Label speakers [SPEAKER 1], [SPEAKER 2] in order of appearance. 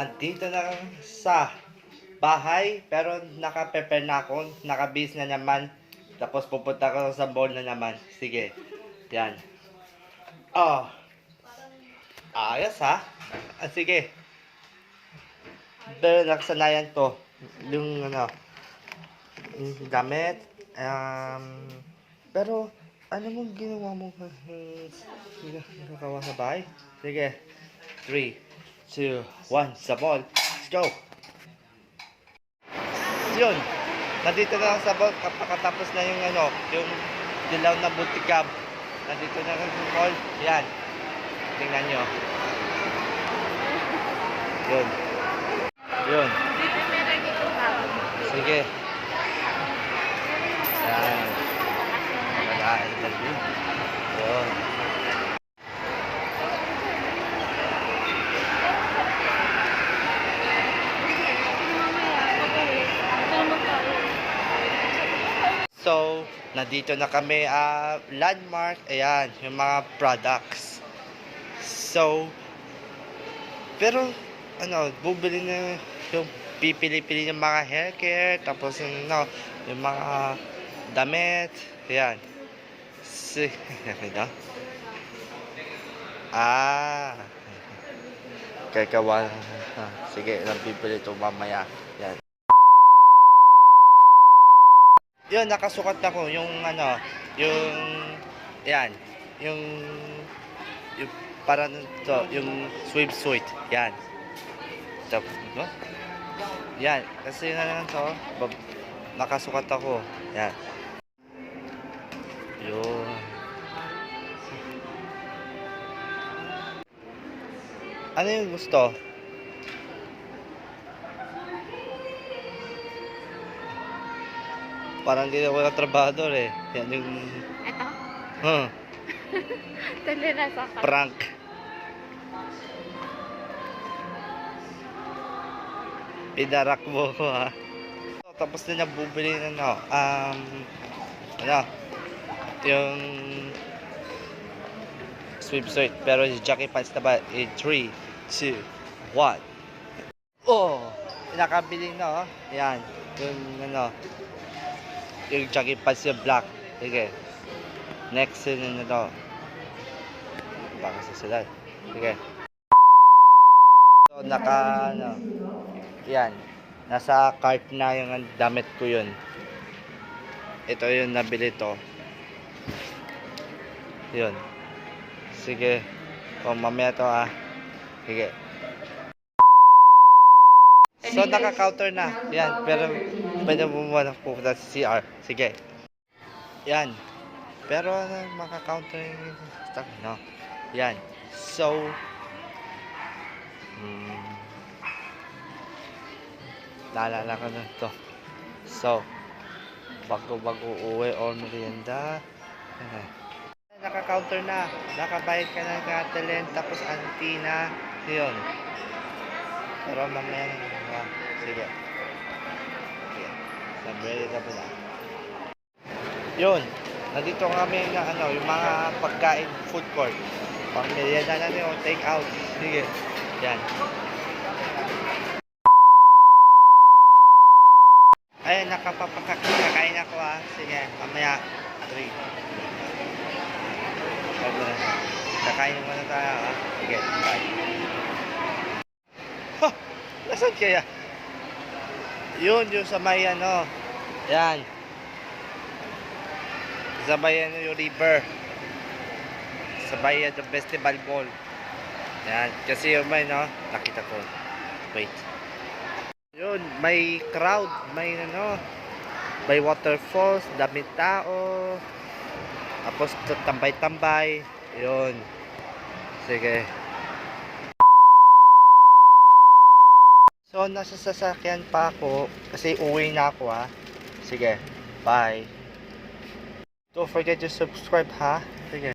[SPEAKER 1] andito na sa bahay, pero naka-prepare na ako, naka-base na naman. Tapos pupunta ko sa mall na naman. Sige, yan. Oh, ayos ha? Sige. Pero nakasanayan to. Yung ano, yung damit. Pero, ano mong ginawa mo nakakawa sa bahay? Sige. 3, 2, 1, sa mall. Let's go! Yun. Nandito na lang sa mall. Kapakatapos na yung ano, yung dilaw na multicab. Nandito na lang sa mall. Yan. Tingnan nyo. Yun. Yun. Sige. Yan. Malain na din. Yun. So, nandito na kami landmark. Ayan, yung mga products. So, pero, ano, bubili na yung pipili-pili ng mga hair care, tapos yung, ano, yung mga damit. Ayan. Ano? Kakawa. Sige, lang bibili ito mamaya. Yan. Yun, nakasukat ako yung ano, yung yan, yung para to, yung swimsuit. Yan. Tapos, no? Yan, kasi na lang to, nakasukat ako. Yan. Yun. Ano yung gusto? Parang ginawa ng trabador eh. Yan yung...
[SPEAKER 2] Ito?
[SPEAKER 1] Huh.
[SPEAKER 2] Talirasa ka.
[SPEAKER 1] Prank. Pinarak mo ko ha. So, tapos na bubili na ano. Ano? Yung... swimsuit. Pero yung jockey pants na ba? 3, 2, 1. Oh! Nakabili na oh. Yan. Yung ano... yung jockey pants yung black. Sige. Next yun na to. Baka susunod. Sige. So, ano. Yan. Nasa cart na yung damit ko yun. Ito yung nabili to. Yun. Sige. O, mamaya to Sige. So, naka-counter na. Yan. Pero, pwede mo muna pupunta sa CR. Sige. Yan. Pero, maka-counter yung stock, no? Yan. So, naalala ko na to. So, bago uwi or merienda. Naka-counter na. Nakabayad ka na Kathleen. Tapos, auntie na. Yun. Pero, mamaya na. Sige. Sige. Nabili na pala. Yun. Nandito kami na ano, yung mga pagkain food court. Pang merienda na yung take out. Sige. Yan. Ayun, nakapapakakain ako Sige, mamaya. 3. Kakain muna tayo Sige, bye. Nasaan kaya? Yun, yung sa may ano. Yan. Sa may ano yung river. Sa may the festival mall. Yan. Kasi yung may no. Nakita ko. Wait. Yun. May crowd. May ano. May waterfalls. Daming tao. Tapos tambay-tambay. Yun. Sige. So, nasa sasakyan pa ako kasi uwi na ako Sige, bye. Don't forget to subscribe Sige.